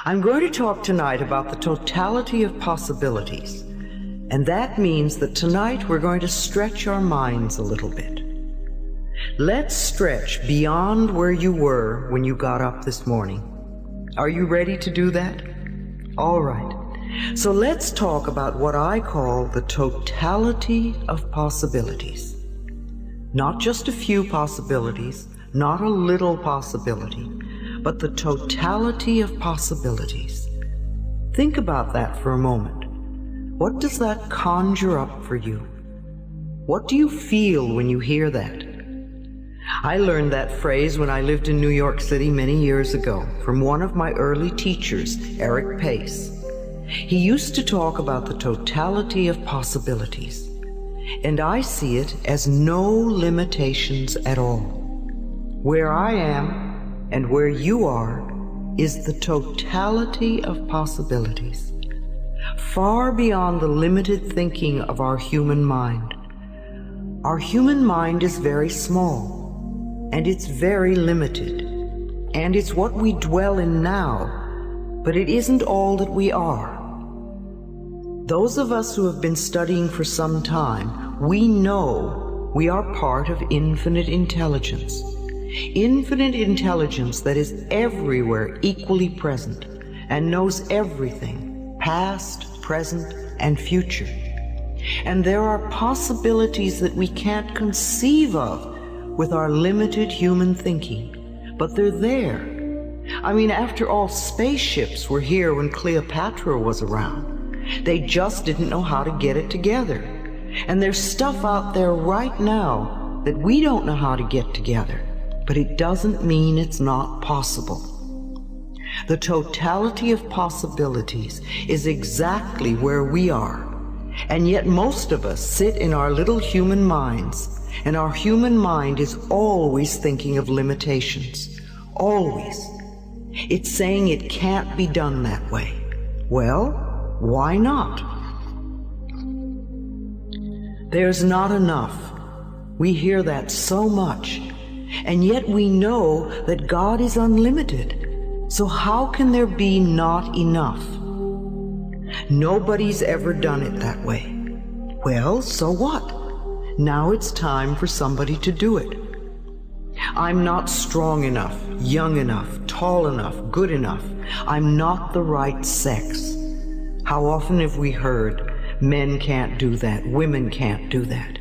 I'm going to talk tonight about the totality of possibilities, and that means that tonight we're going to stretch our minds a little bit. Let's stretch beyond where you were when you got up this morning. Are you ready to do that? All right. So let's talk about what I call the totality of possibilities. Not just a few possibilities, not a little possibility, but the totality of possibilities. Think about that for a moment. What does that conjure up for you? What do you feel when you hear that? I learned that phrase when I lived in New York City many years ago from one of my early teachers, Eric Pace. He used to talk about the totality of possibilities, and I see it as no limitations at all. Where I am and where you are is the totality of possibilities, far beyond the limited thinking of our human mind. Our human mind is very small, and it's very limited, and it's what we dwell in now, but it isn't all that we are. Those of us who have been studying for some time, we know we are part of infinite intelligence. Infinite intelligence that is everywhere equally present and knows everything, past, present, and future. And there are possibilities that we can't conceive of with our limited human thinking, but they're there. I mean, after all, spaceships were here when Cleopatra was around. They just didn't know how to get it together. And there's stuff out there right now that we don't know how to get together. But it doesn't mean it's not possible. The totality of possibilities is exactly where we are. And yet most of us sit in our little human minds, and our human mind is always thinking of limitations. Always. It's saying it can't be done that way. Well, why not? There's not enough. We hear that so much. And yet we know that God is unlimited. So how can there be not enough? Nobody's ever done it that way. Well, so what? Now it's time for somebody to do it. I'm not strong enough, young enough, tall enough, good enough. I'm not the right sex. How often have we heard, men can't do that, women can't do that?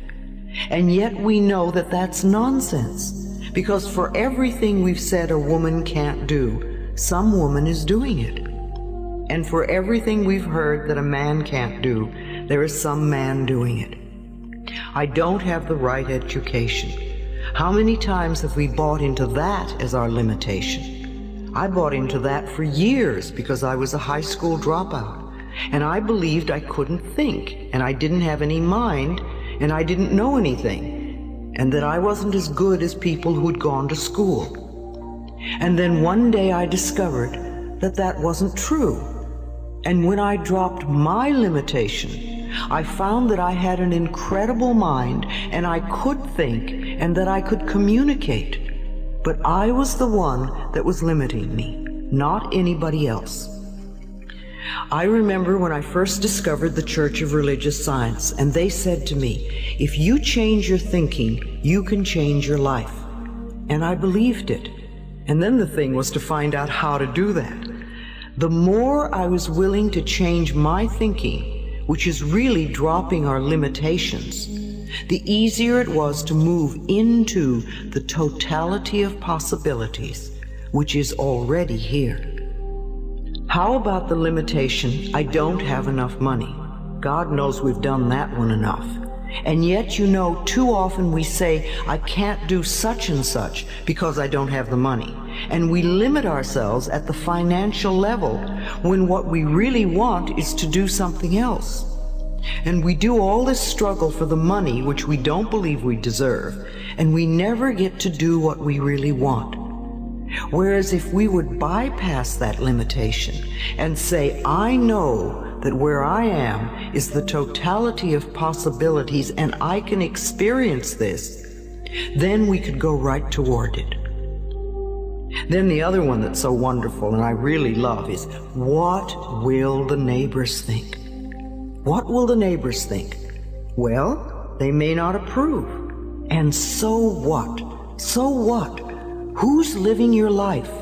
And yet we know that that's nonsense. Because for everything we've said a woman can't do, some woman is doing it. And for everything we've heard that a man can't do, there is some man doing it. I don't have the right education. How many times have we bought into that as our limitation? I bought into that for years because I was a high school dropout. And I believed I couldn't think, and I didn't have any mind, and I didn't know anything. And that I wasn't as good as people who'd gone to school. And then one day I discovered that that wasn't true. And when I dropped my limitation, I found that I had an incredible mind, and I could think, and that I could communicate. But I was the one that was limiting me, not anybody else. I remember when I first discovered the Church of Religious Science, and they said to me, if you change your thinking, you can change your life. And I believed it. And then the thing was to find out how to do that. The more I was willing to change my thinking, which is really dropping our limitations, the easier it was to move into the totality of possibilities, which is already here. How about the limitation, I don't have enough money? God knows we've done that one enough. And yet, you know, too often we say, I can't do such and such because I don't have the money. And we limit ourselves at the financial level when what we really want is to do something else. And we do all this struggle for the money which we don't believe we deserve, and we never get to do what we really want. Whereas if we would bypass that limitation and say, I know that where I am is the totality of possibilities and I can experience this, then we could go right toward it. Then the other one that's so wonderful and I really love is, what will the neighbors think? What will the neighbors think? Well, they may not approve. And so what? So what? Who's living your life?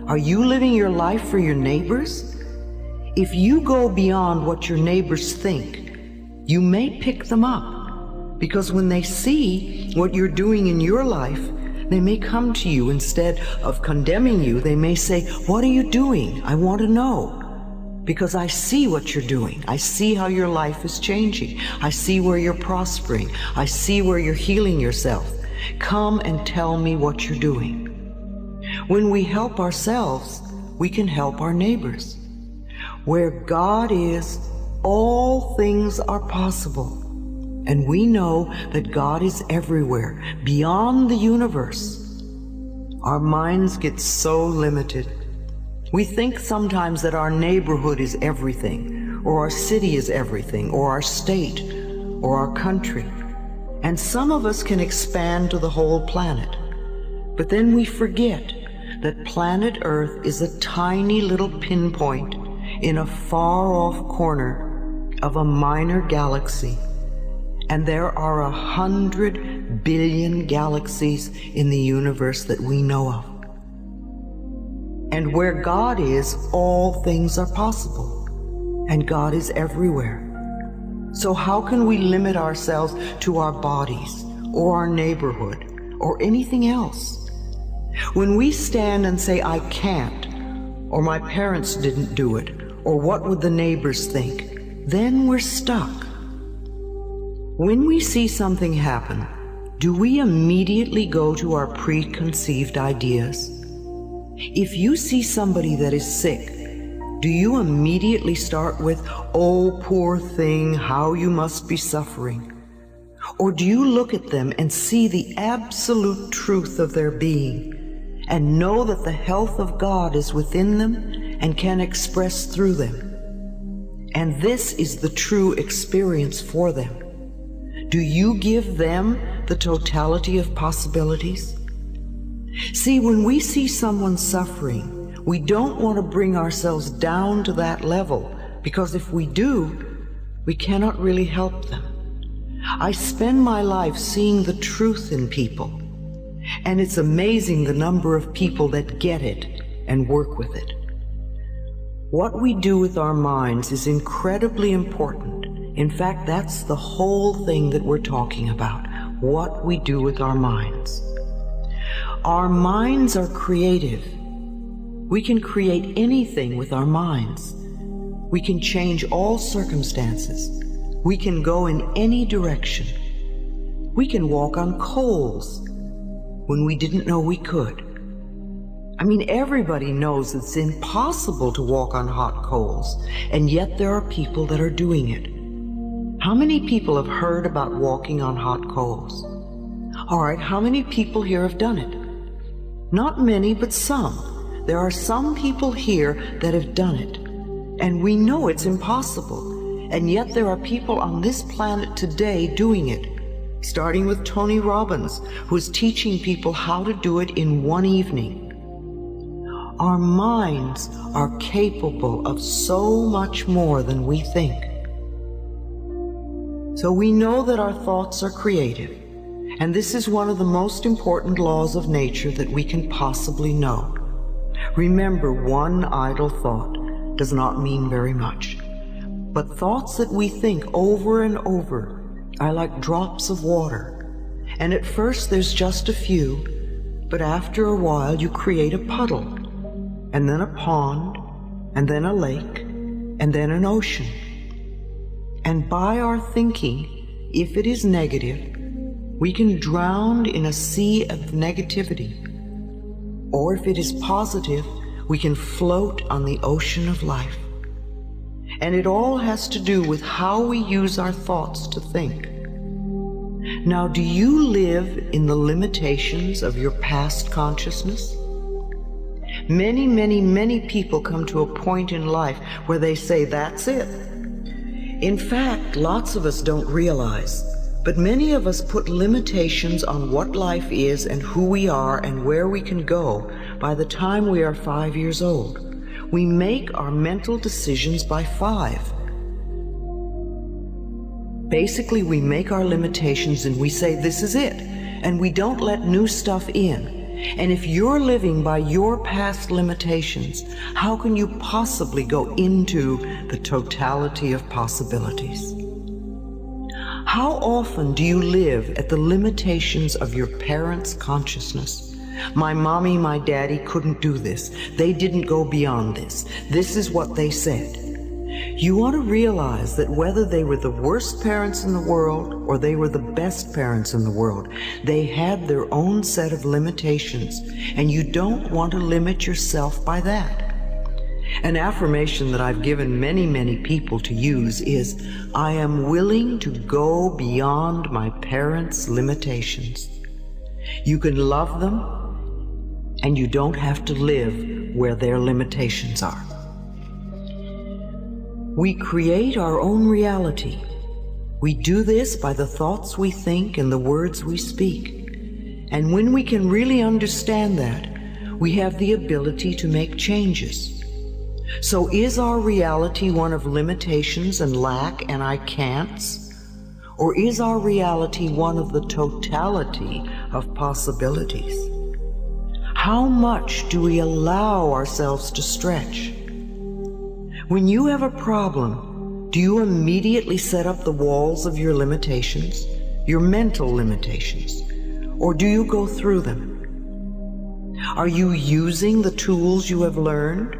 Are you living your life for your neighbors? If you go beyond what your neighbors think, you may pick them up, because when they see what you're doing in your life, they may come to you. Instead of condemning you, they may say, "What are you doing? I want to know. Because I see what you're doing. I see how your life is changing. I see where you're prospering. I see where you're healing yourself. Come and tell me what you're doing." When we help ourselves, we can help our neighbors. Where God is, all things are possible. And we know that God is everywhere, beyond the universe. Our minds get so limited. We think sometimes that our neighborhood is everything, or our city is everything, or our state, or our country. And some of us can expand to the whole planet. But then we forget that planet Earth is a tiny little pinpoint in a far-off corner of a minor galaxy. And there are 100 billion galaxies in the universe that we know of. And where God is, all things are possible. And God is everywhere. So how can we limit ourselves to our bodies, or our neighborhood, or anything else? When we stand and say, "I can't," or "My parents didn't do it," or "What would the neighbors think?" then we're stuck. When we see something happen, do we immediately go to our preconceived ideas? If you see somebody that is sick, do you immediately start with, "Oh, poor thing, how you must be suffering"? Or do you look at them and see the absolute truth of their being and know that the health of God is within them and can express through them? And this is the true experience for them. Do you give them the totality of possibilities? See, when we see someone suffering, we don't want to bring ourselves down to that level, because if we do, we cannot really help them. I spend my life seeing the truth in people, and it's amazing the number of people that get it and work with it. What we do with our minds is incredibly important. In fact, that's the whole thing that we're talking about, what we do with our minds. Our minds are creative. We can create anything with our minds. We can change all circumstances. We can go in any direction. We can walk on coals when we didn't know we could. I mean, everybody knows it's impossible to walk on hot coals, and yet there are people that are doing it. How many people have heard about walking on hot coals? All right, how many people here have done it? Not many, but some. There are some people here that have done it, and we know it's impossible, and yet there are people on this planet today doing it, starting with Tony Robbins, who's teaching people how to do it in one evening. Our minds are capable of so much more than we think. So we know that our thoughts are creative, and this is one of the most important laws of nature that we can possibly know. Remember, one idle thought does not mean very much, but thoughts that we think over and over are like drops of water, and at first there's just a few, but after a while you create a puddle, and then a pond, and then a lake, and then an ocean. And by our thinking, if it is negative, we can drown in a sea of negativity. Or if it is positive, we can float on the ocean of life. And it all has to do with how we use our thoughts to think. Now, do you live in the limitations of your past consciousness? Many, many, many people come to a point in life where they say, that's it. In fact, lots of us don't realize, but many of us put limitations on what life is and who we are and where we can go by the time we are 5 years old. We make our mental decisions by 5. Basically, we make our limitations and we say, this is it, and we don't let new stuff in. And if you're living by your past limitations, how can you possibly go into the totality of possibilities? How often do you live at the limitations of your parents' consciousness? My mommy, my daddy couldn't do this. They didn't go beyond this. This is what they said. You want to realize that whether they were the worst parents in the world or they were the best parents in the world, they had their own set of limitations, and you don't want to limit yourself by that. An affirmation that I've given many, many people to use is, I am willing to go beyond my parents' limitations. You can love them, and you don't have to live where their limitations are. We create our own reality. We do this by the thoughts we think and the words we speak. And when we can really understand that, we have the ability to make changes. So is our reality one of limitations and lack and I can'ts? Or is our reality one of the totality of possibilities? How much do we allow ourselves to stretch? When you have a problem, do you immediately set up the walls of your limitations, your mental limitations, or do you go through them? Are you using the tools you have learned?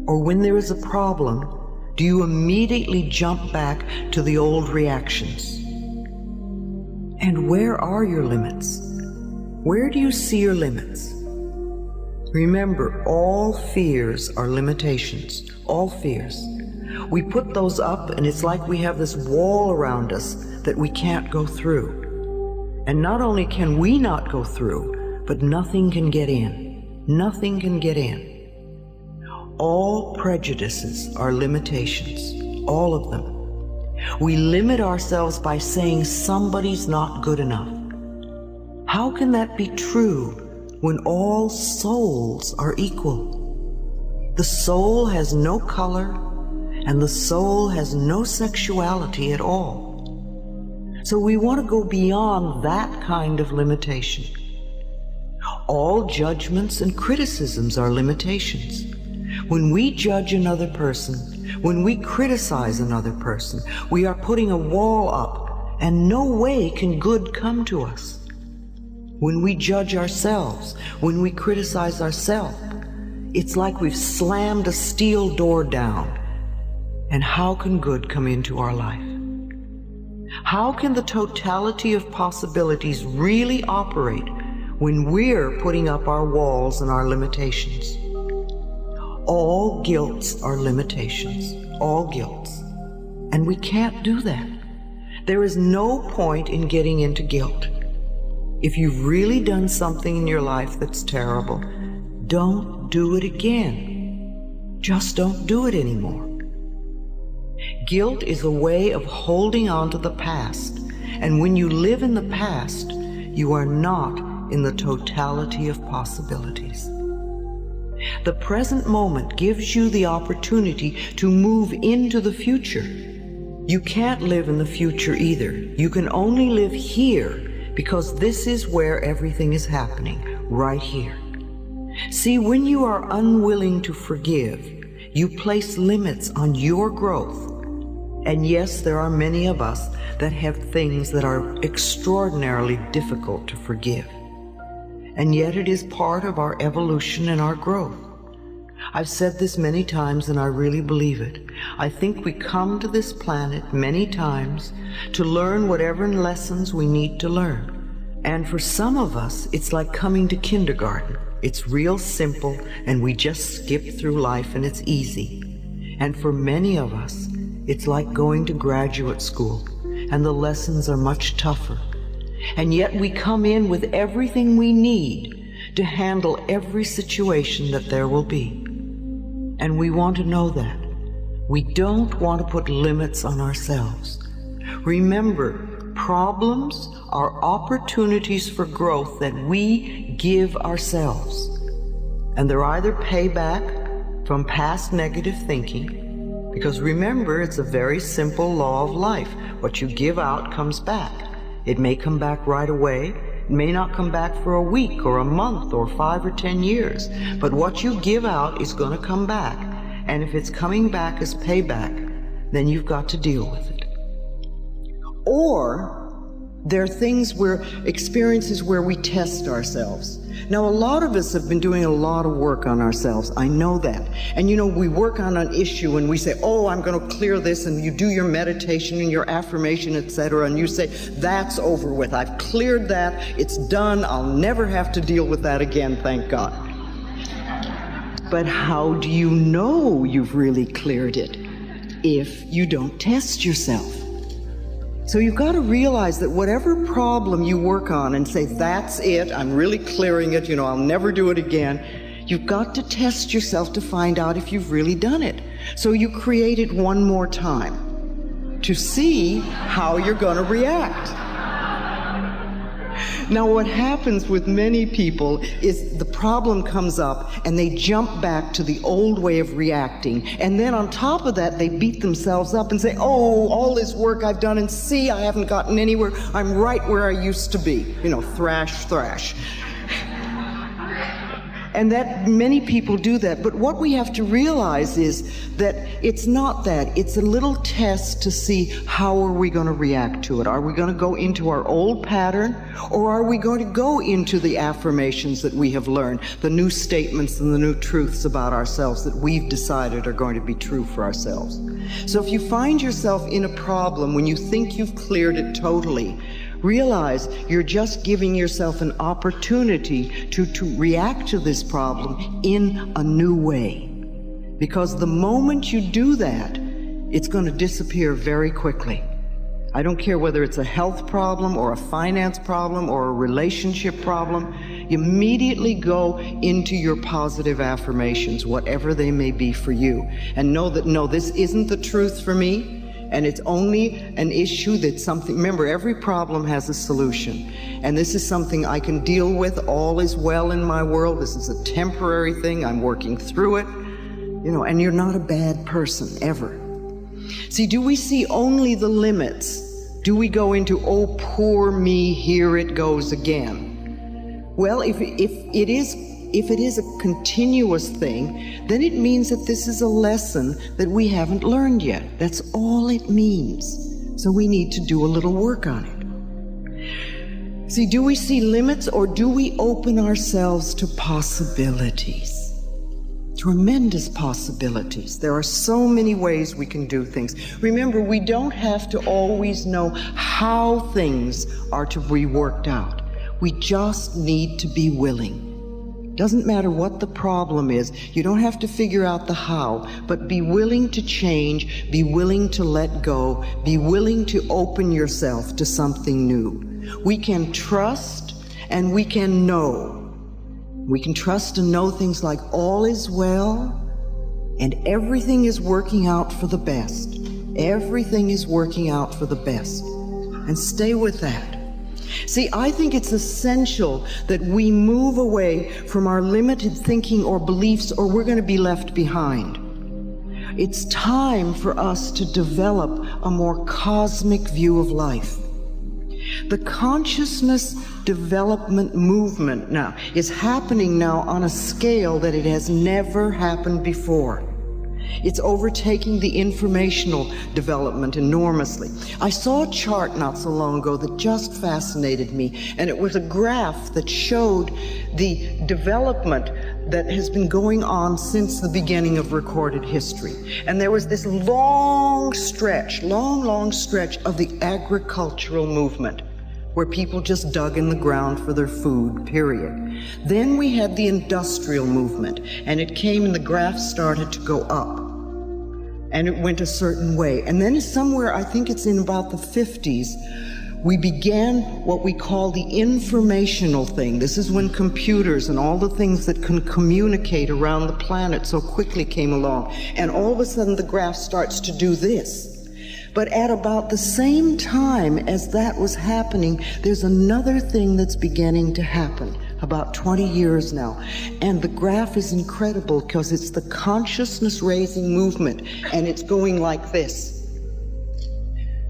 Or when there is a problem, do you immediately jump back to the old reactions? And where are your limits? Where do you see your limits? Remember, all fears are limitations, all fears. We put those up and it's like we have this wall around us that we can't go through. And not only can we not go through, but nothing can get in. Nothing can get in. All prejudices are limitations, all of them. We limit ourselves by saying somebody's not good enough. How can that be true when all souls are equal? The soul has no color, and the soul has no sexuality at all. So we want to go beyond that kind of limitation. All judgments and criticisms are limitations. When we judge another person, when we criticize another person, we are putting a wall up, and no way can good come to us. When we judge ourselves, when we criticize ourselves, it's like we've slammed a steel door down. And how can good come into our life? How can the totality of possibilities really operate when we're putting up our walls and our limitations? All guilts are limitations, all guilts. And we can't do that. There is no point in getting into guilt. If you've really done something in your life that's terrible, don't do it again. Just don't do it anymore. Guilt is a way of holding on to the past, and when you live in the past, you are not in the totality of possibilities. The present moment gives you the opportunity to move into the future. You can't live in the future either. You can only live here, because this is where everything is happening, right here. See, when you are unwilling to forgive, you place limits on your growth. And yes, there are many of us that have things that are extraordinarily difficult to forgive. And yet it is part of our evolution and our growth. I've said this many times and I really believe it. I think we come to this planet many times to learn whatever lessons we need to learn. And for some of us, it's like coming to kindergarten. It's real simple and we just skip through life and it's easy. And for many of us, it's like going to graduate school and the lessons are much tougher. And yet we come in with everything we need to handle every situation that there will be. And we want to know that. We don't want to put limits on ourselves. Remember, problems are opportunities for growth that we give ourselves. And they're either payback from past negative thinking, because remember, it's a very simple law of life. What you give out comes back. It may come back right away. It may not come back for a week or a month or 5 or 10 years. But what you give out is going to come back. And if it's coming back as payback, then you've got to deal with it. Or there are experiences where we test ourselves. Now, a lot of us have been doing a lot of work on ourselves. I know that. And we work on an issue and we say, oh, I'm going to clear this, and you do your meditation and your affirmation, etc. And you say, that's over with. I've cleared that. It's done. I'll never have to deal with that again, thank God. But how do you know you've really cleared it if you don't test yourself? So you've got to realize that whatever problem you work on and say, that's it, I'm really clearing it, I'll never do it again, you've got to test yourself to find out if you've really done it. So you create it one more time to see how you're going to react. Now, what happens with many people is the problem comes up and they jump back to the old way of reacting. And then on top of that, they beat themselves up and say, oh, all this work I've done, and see, I haven't gotten anywhere. I'm right where I used to be. Thrash, thrash. And that many people do that. But what we have to realize is that it's not that. It's a little test to see how are we going to react to it. Are we going to go into our old pattern, or are we going to go into the affirmations that we have learned, the new statements and the new truths about ourselves that we've decided are going to be true for ourselves? So if you find yourself in a problem when you think you've cleared it totally, realize you're just giving yourself an opportunity to react to this problem in a new way. Because the moment you do that, it's going to disappear very quickly. I don't care whether it's a health problem or a finance problem or a relationship problem. You immediately go into your positive affirmations, whatever they may be for you, and know that, no, this isn't the truth for me. And it's only an issue that's something, remember, every problem has a solution. And this is something I can deal with. All is well in my world. This is a temporary thing. I'm working through it. And you're not a bad person, ever. See, do we see only the limits? Do we go into, oh, poor me, here it goes again? Well, if it is a continuous thing, then it means that this is a lesson that we haven't learned yet. That's all it means. So we need to do a little work on it. See, do we see limits, or do we open ourselves to possibilities? Tremendous possibilities. There are so many ways we can do things. Remember, we don't have to always know how things are to be worked out. We just need to be willing. Doesn't matter what the problem is. You don't have to figure out the how, but be willing to change, be willing to let go, be willing to open yourself to something new. We can trust and we can know. We can trust and know things like all is well and everything is working out for the best. Everything is working out for the best. And stay with that. See, I think it's essential that we move away from our limited thinking or beliefs, or we're going to be left behind. It's time for us to develop a more cosmic view of life. The consciousness development movement now is happening now on a scale that it has never happened before. It's overtaking the informational development enormously. I saw a chart not so long ago that just fascinated me, and it was a graph that showed the development that has been going on since the beginning of recorded history. And there was this long stretch of the agricultural movement, where people just dug in the ground for their food, period. Then we had the industrial movement, and it came and the graph started to go up. And it went a certain way. And then somewhere, I think it's in about the 50s, we began what we call the informational thing. This is when computers and all the things that can communicate around the planet so quickly came along. And all of a sudden, the graph starts to do this. But at about the same time as that was happening, there's another thing that's beginning to happen. about 20 years now. And the graph is incredible because it's the consciousness raising movement, and it's going like this.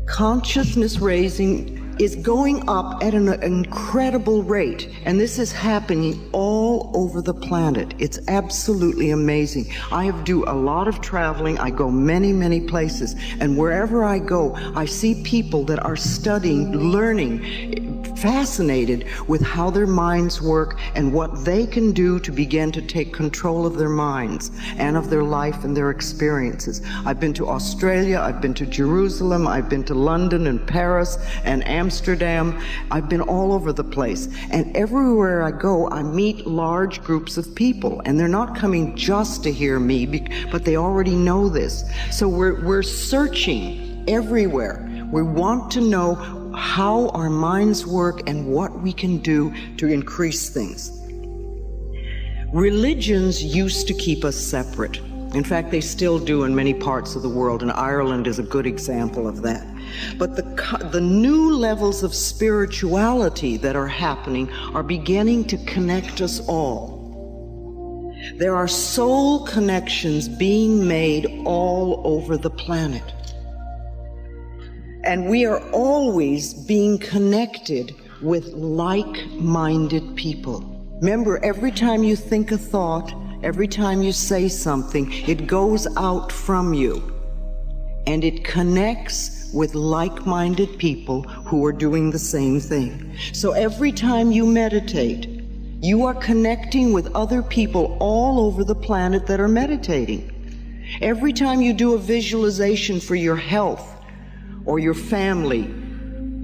Consciousness raising is going up at an incredible rate, and this is happening all over the planet. It's absolutely amazing. I do a lot of traveling. I go many places, and wherever I go, I see people that are studying, learning, fascinated with how their minds work and what they can do to begin to take control of their minds and of their life and their experiences. I've been to Australia, I've been to Jerusalem, I've been to London and Paris and Amsterdam. I've been all over the place, and everywhere I go I meet large groups of people, and they're not coming just to hear me, but they already know this. So we're searching everywhere. We want to know how our minds work and what we can do to increase things. Religions used to keep us separate. In fact, they still do in many parts of the world, and Ireland is a good example of that. But the new levels of spirituality that are happening are beginning to connect us all. There are soul connections being made all over the planet. And we are always being connected with like-minded people. Remember, every time you think a thought, every time you say something, it goes out from you, and it connects with like-minded people who are doing the same thing. So every time you meditate, you are connecting with other people all over the planet that are meditating. Every time you do a visualization for your health, or your family,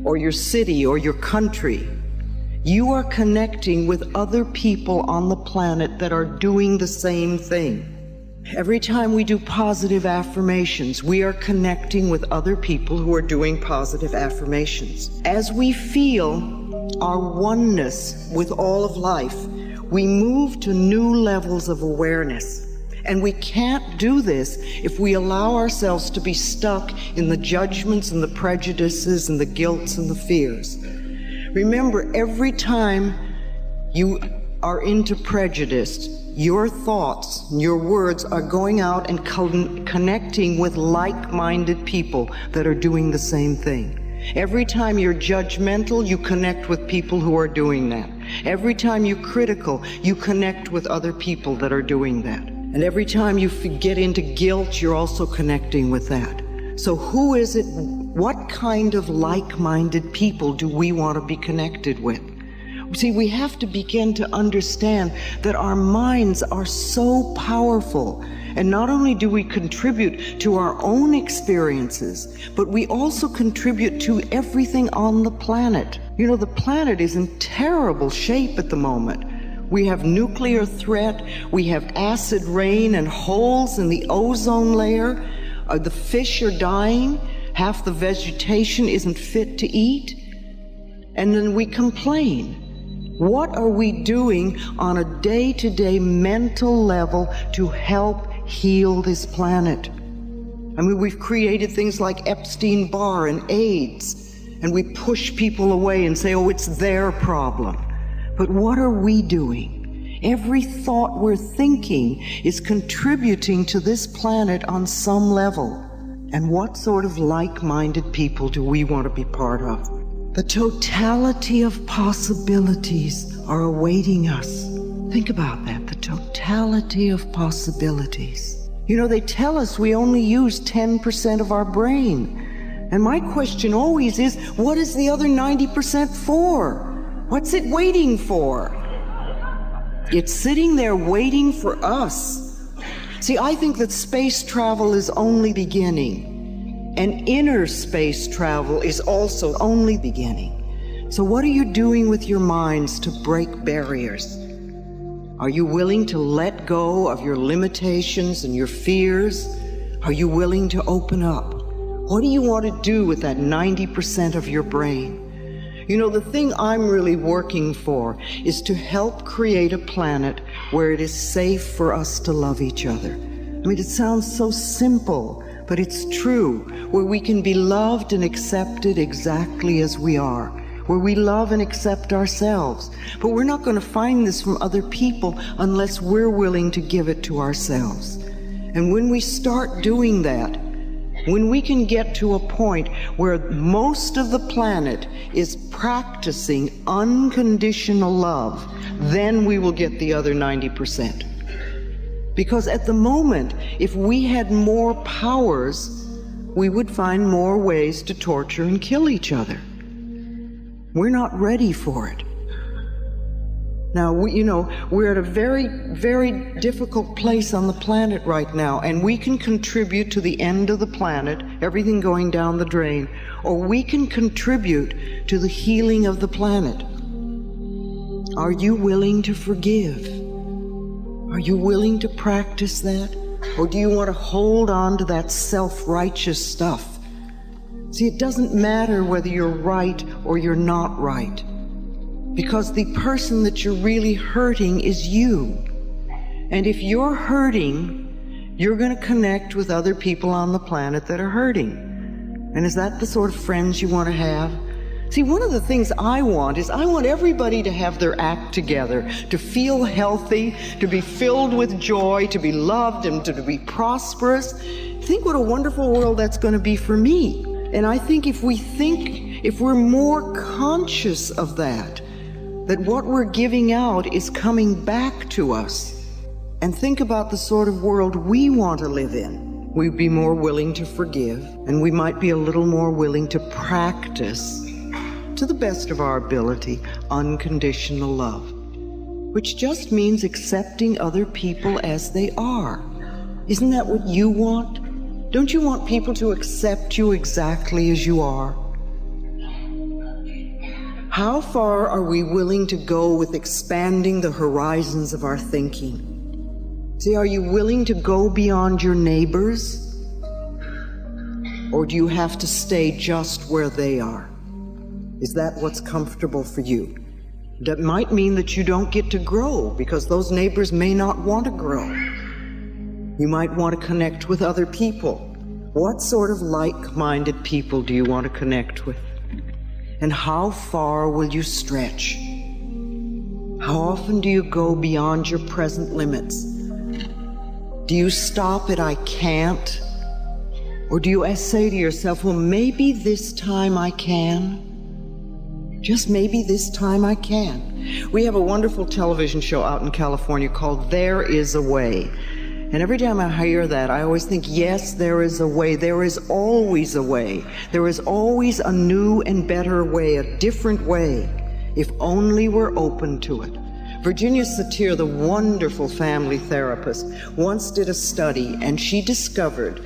or your city, or your country, you are connecting with other people on the planet that are doing the same thing. Every time we do positive affirmations, we are connecting with other people who are doing positive affirmations. As we feel our oneness with all of life, we move to new levels of awareness. And we can't do this if we allow ourselves to be stuck in the judgments and the prejudices and the guilts and the fears. Remember, every time you are into prejudice, your thoughts, your words are going out and connecting with like-minded people that are doing the same thing. Every time you're judgmental, you connect with people who are doing that. Every time you're critical, you connect with other people that are doing that. And every time you get into guilt, you're also connecting with that. So who is it, what kind of like-minded people do we want to be connected with? See, we have to begin to understand that our minds are so powerful. And not only do we contribute to our own experiences, but we also contribute to everything on the planet. You know, the planet is in terrible shape at the moment. We have nuclear threat, we have acid rain and holes in the ozone layer, the fish are dying, half the vegetation isn't fit to eat, and then we complain. What are we doing on a day-to-day mental level to help heal this planet? I mean, we've created things like Epstein-Barr and AIDS, and we push people away and say, oh, it's their problem. But what are we doing? Every thought we're thinking is contributing to this planet on some level. And what sort of like-minded people do we want to be part of? The totality of possibilities are awaiting us. Think about that, the totality of possibilities. You know, they tell us we only use 10% of our brain. And my question always is, what is the other 90% for? What's it waiting for? It's sitting there waiting for us. See, I think that space travel is only beginning, and inner space travel is also only beginning. So what are you doing with your minds to break barriers? Are you willing to let go of your limitations and your fears? Are you willing to open up? What do you want to do with that 90% of your brain? You know, the thing I'm really working for is to help create a planet where it is safe for us to love each other. I mean, it sounds so simple, but it's true, where we can be loved and accepted exactly as we are, where we love and accept ourselves. But we're not going to find this from other people unless we're willing to give it to ourselves. And when we start doing that, when we can get to a point where most of the planet is practicing unconditional love, then we will get the other 90%. Because at the moment, if we had more powers, we would find more ways to torture and kill each other. We're not ready for it. Now, we're at a very, very difficult place on the planet right now, and we can contribute to the end of the planet, everything going down the drain, or we can contribute to the healing of the planet. Are you willing to forgive? Are you willing to practice that? Or do you want to hold on to that self-righteous stuff? See, it doesn't matter whether you're right or you're not right, because the person that you're really hurting is you. And if you're hurting, you're going to connect with other people on the planet that are hurting. And is that the sort of friends you want to have? See, one of the things I want everybody to have their act together, to feel healthy, to be filled with joy, to be loved, and to be prosperous. Think what a wonderful world that's going to be for me. And I think if we're more conscious of that what we're giving out is coming back to us, and think about the sort of world we want to live in, we'd be more willing to forgive, and we might be a little more willing to practice, to the best of our ability, unconditional love, which just means accepting other people as they are. Isn't that what you want? Don't you want people to accept you exactly as you are? How far are we willing to go with expanding the horizons of our thinking? See, are you willing to go beyond your neighbors? Or do you have to stay just where they are? Is that what's comfortable for you? That might mean that you don't get to grow, because those neighbors may not want to grow. You might want to connect with other people. What sort of like-minded people do you want to connect with? And how far will you stretch? How often do you go beyond your present limits? Do you stop at "I can't"? Or do you say to yourself, well, maybe this time I can? Just maybe this time I can. We have a wonderful television show out in California called There Is a Way. And every time I hear that, I always think, yes, there is a way. There is always a way. There is always a new and better way, a different way, if only we're open to it. Virginia Satir, the wonderful family therapist, once did a study, and she discovered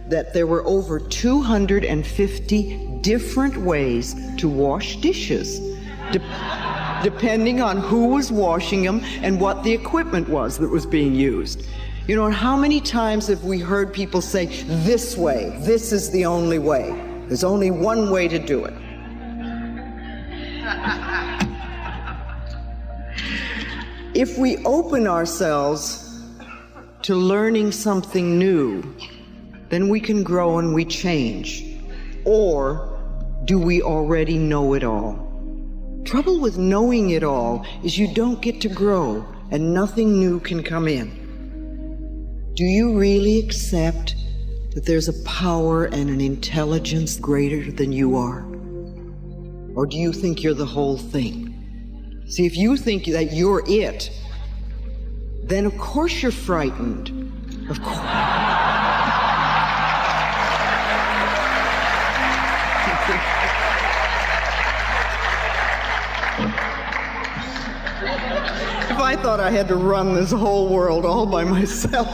that there were over 250 different ways to wash dishes, depending on who was washing them and what the equipment was that was being used. You know, how many times have we heard people say, this way, this is the only way. There's only one way to do it. If we open ourselves to learning something new, then we can grow and we change. Or do we already know it all? Trouble with knowing it all is you don't get to grow and nothing new can come in. Do you really accept that there's a power and an intelligence greater than you are? Or do you think you're the whole thing? See, if you think that you're it, then of course you're frightened. Of course. If I thought I had to run this whole world all by myself.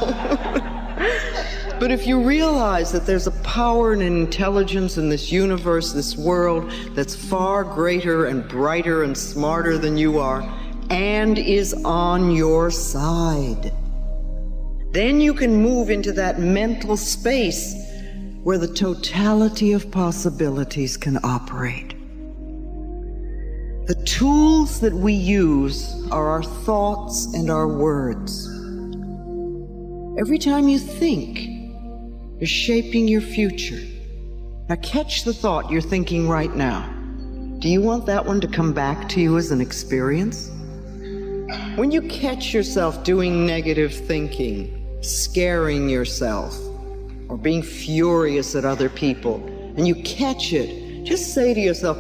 But if you realize that there's a power and an intelligence in this universe, this world, that's far greater and brighter and smarter than you are, and is on your side, then you can move into that mental space where the totality of possibilities can operate. The tools that we use are our thoughts and our words. Every time you think, you're shaping your future. Now catch the thought you're thinking right now. Do you want that one to come back to you as an experience? When you catch yourself doing negative thinking, scaring yourself, or being furious at other people, and you catch it, just say to yourself,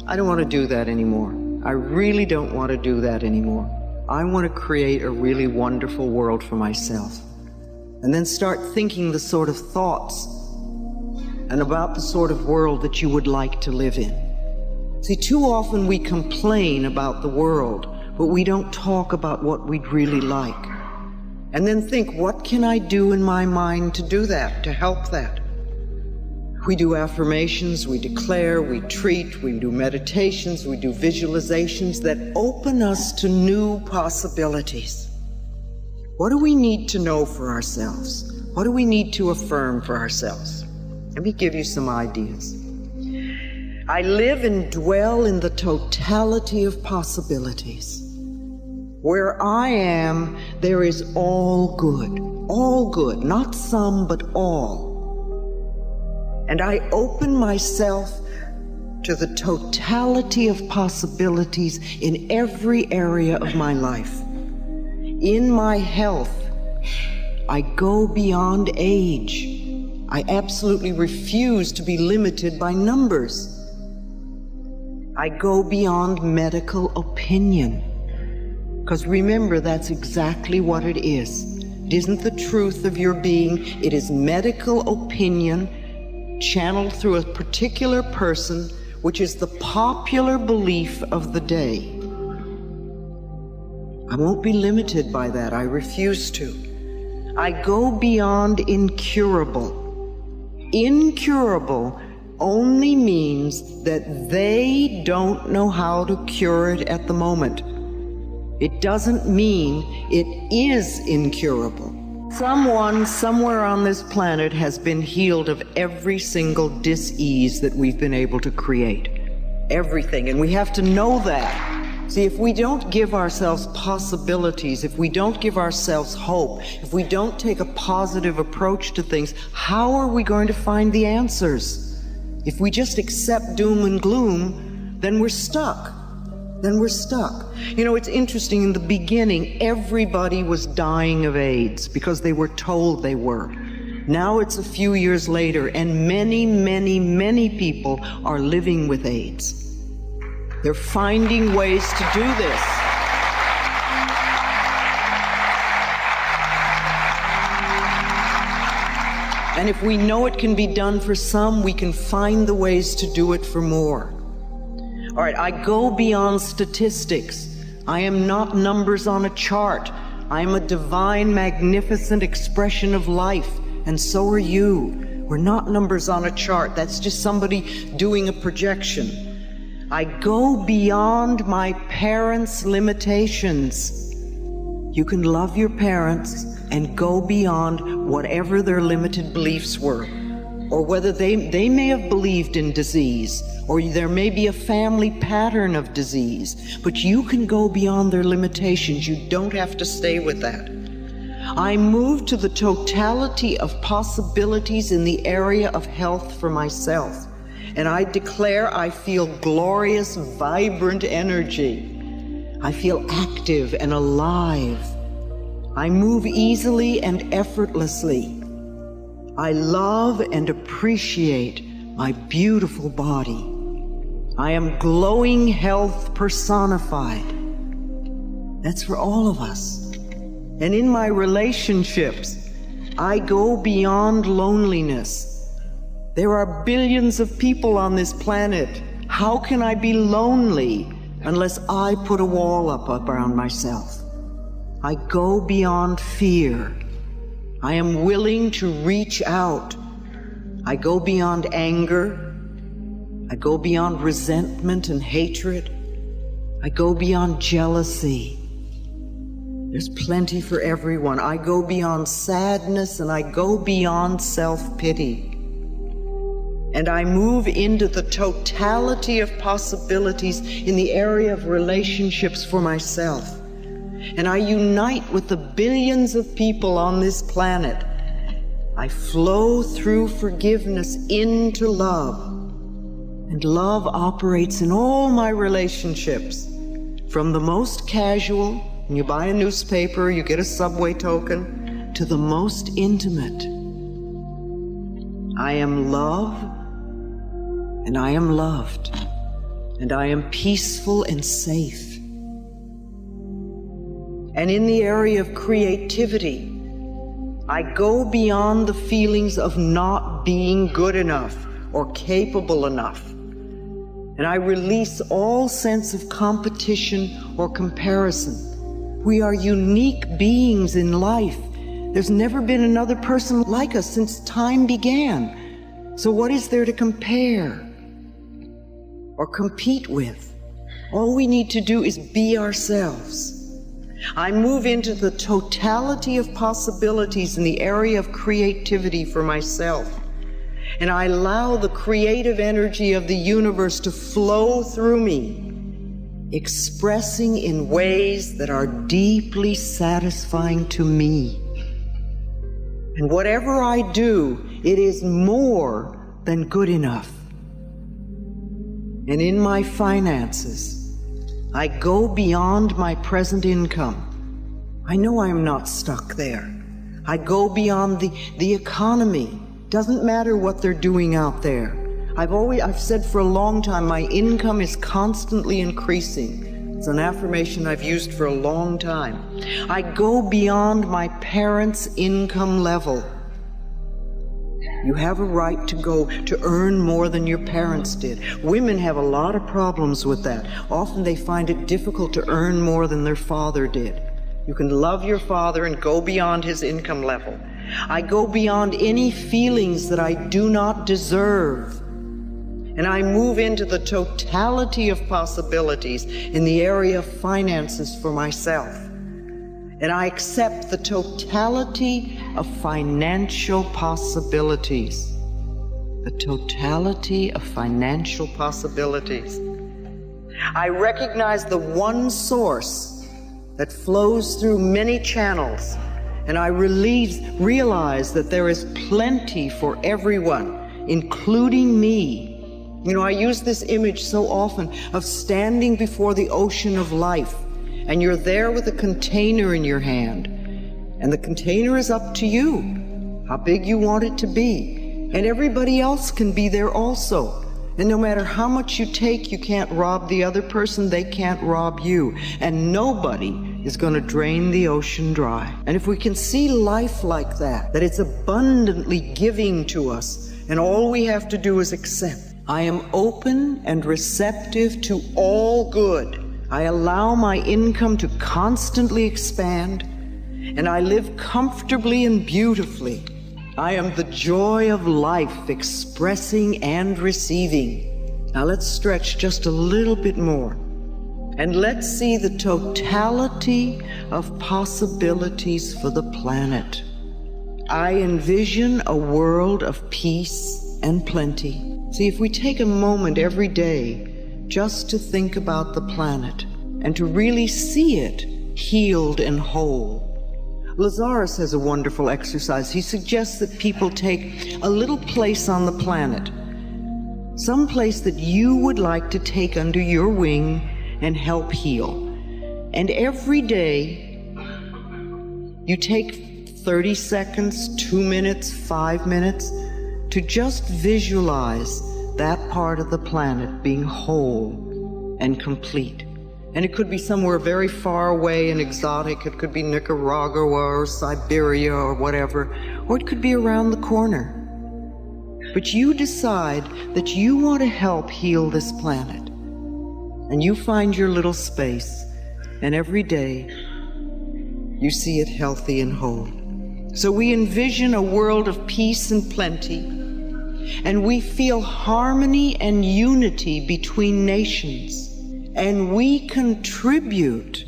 I don't want to do that anymore. I really don't want to do that anymore. I want to create a really wonderful world for myself. And then start thinking the sort of thoughts and about the sort of world that you would like to live in. See, too often we complain about the world, but we don't talk about what we'd really like. And then think, what can I do in my mind to do that, to help that? We do affirmations, we declare, we treat, we do meditations, we do visualizations that open us to new possibilities. What do we need to know for ourselves? What do we need to affirm for ourselves? Let me give you some ideas. I live and dwell in the totality of possibilities. Where I am, there is all good, not some, but all. And I open myself to the totality of possibilities in every area of my life. In my health, I go beyond age. I absolutely refuse to be limited by numbers. I go beyond medical opinion. Because remember, that's exactly what it is. It isn't the truth of your being. It is medical opinion channeled through a particular person, which is the popular belief of the day. I won't be limited by that. I refuse to. I go beyond incurable. Incurable only means that they don't know how to cure it at the moment. It doesn't mean it is incurable. Someone somewhere on this planet has been healed of every single dis-ease that we've been able to create. Everything, and we have to know that. See, if we don't give ourselves possibilities, if we don't give ourselves hope, if we don't take a positive approach to things, how are we going to find the answers? If we just accept doom and gloom, then we're stuck. You know, it's interesting, in the beginning, everybody was dying of AIDS because they were told they were. Now it's a few years later, and many people are living with AIDS. They're finding ways to do this. And if we know it can be done for some, we can find the ways to do it for more. All right, I go beyond statistics. I am not numbers on a chart. I am a divine, magnificent expression of life, and so are you. We're not numbers on a chart. That's just somebody doing a projection. I go beyond my parents' limitations. You can love your parents and go beyond whatever their limited beliefs were, or whether they may have believed in disease, or there may be a family pattern of disease, but you can go beyond their limitations. You don't have to stay with that. I move to the totality of possibilities in the area of health for myself, and I declare I feel glorious, vibrant energy. I feel active and alive. I move easily and effortlessly. I love and appreciate my beautiful body. I am glowing health personified. That's for all of us. And in my relationships, I go beyond loneliness. There are billions of people on this planet. How can I be lonely unless I put a wall up around myself? I go beyond fear. I am willing to reach out. I go beyond anger. I go beyond resentment and hatred. I go beyond jealousy. There's plenty for everyone. I go beyond sadness, and I go beyond self-pity. And I move into the totality of possibilities in the area of relationships for myself. And I unite with the billions of people on this planet. I flow through forgiveness into love. And love operates in all my relationships, from the most casual, when you buy a newspaper, you get a subway token, to the most intimate. I am love, and I am loved, and I am peaceful and safe. And in the area of creativity, I go beyond the feelings of not being good enough or capable enough. And I release all sense of competition or comparison. We are unique beings in life. There's never been another person like us since time began. So what is there to compare or compete with? All we need to do is be ourselves. I move into the totality of possibilities in the area of creativity for myself. And I allow the creative energy of the universe to flow through me, expressing in ways that are deeply satisfying to me. And whatever I do, it is more than good enough. And in my finances, I go beyond my present income. I know I am not stuck there. I go beyond the economy. Doesn't matter what they're doing out there. I've said for a long time, my income is constantly increasing. It's an affirmation I've used for a long time. I go beyond my parents' income level. You have a right to earn more than your parents did. Women have a lot of problems with that. Often they find it difficult to earn more than their father did. You can love your father and go beyond his income level. I go beyond any feelings that I do not deserve. And I move into the totality of possibilities in the area of finances for myself. And I accept the totality of financial possibilities. The totality of financial possibilities. I recognize the one source that flows through many channels. And I realize that there is plenty for everyone, including me. You know, I use this image so often of standing before the ocean of life, and you're there with a container in your hand, and the container is up to you, how big you want it to be. And everybody else can be there also. And no matter how much you take, you can't rob the other person, they can't rob you. And nobody is going to drain the ocean dry. And if we can see life like that it's abundantly giving to us, and all we have to do is accept. I am open and receptive to all good. I allow my income to constantly expand, and I live comfortably and beautifully. I am the joy of life, expressing and receiving. Now let's stretch just a little bit more. And let's see the totality of possibilities for the planet. I envision a world of peace and plenty. See, if we take a moment every day just to think about the planet and to really see it healed and whole. Lazarus has a wonderful exercise. He suggests that people take a little place on the planet, some place that you would like to take under your wing and help heal. And every day, you take 30 seconds, 2 minutes, 5 minutes to just visualize that part of the planet being whole and complete. And it could be somewhere very far away and exotic. It could be Nicaragua or Siberia or whatever, or it could be around the corner. But you decide that you want to help heal this planet. And you find your little space, and every day you see it healthy and whole. So we envision a world of peace and plenty, and we feel harmony and unity between nations. And we contribute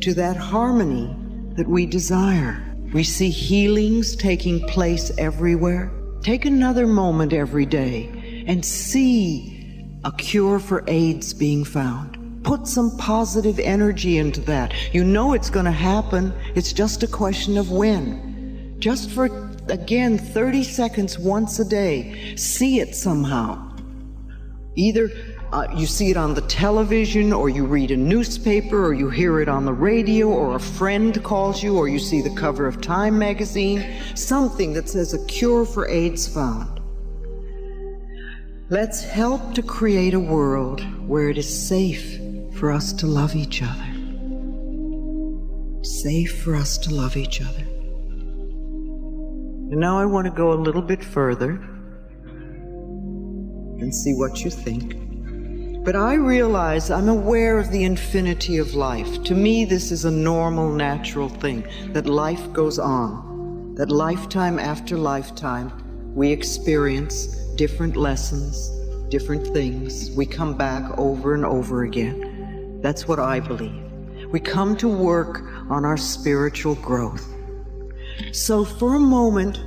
to that harmony that we desire. We see healings taking place everywhere. Take another moment every day and see a cure for AIDS being found. Put some positive energy into that. You know it's going to happen. It's just a question of when. Just for, again, 30 seconds once a day, see it somehow. Either you see it on the television, or you read a newspaper, or you hear it on the radio, or a friend calls you, or you see the cover of Time magazine, something that says a cure for AIDS found. Let's help to create a world where it is safe for us to love each other. Safe for us to love each other. And now I want to go a little bit further and see what you think. But I realize I'm aware of the infinity of life. To me, this is a normal, natural thing, that life goes on, that lifetime after lifetime, we experience different lessons, different things. We come back over and over again. That's what I believe. We come to work on our spiritual growth. So for a moment,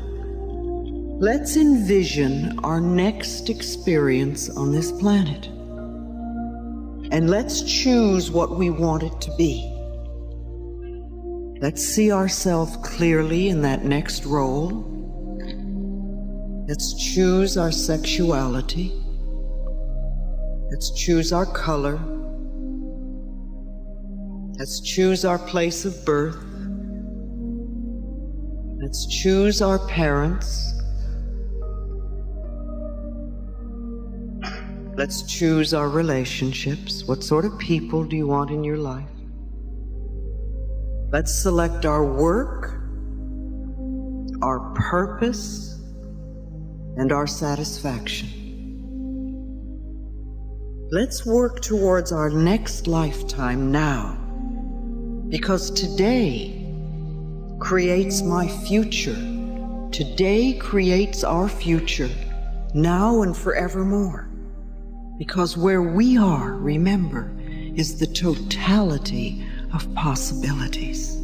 let's envision our next experience on this planet. And let's choose what we want it to be. Let's see ourselves clearly in that next role. Let's choose our sexuality. Let's choose our color. Let's choose our place of birth. Let's choose our parents. Let's choose our relationships. What sort of people do you want in your life? Let's select our work, our purpose, and our satisfaction. Let's work towards our next lifetime now, because today creates my future. Today creates our future, now and forevermore. Because where we are, remember, is the totality of possibilities.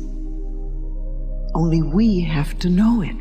Only we have to know it.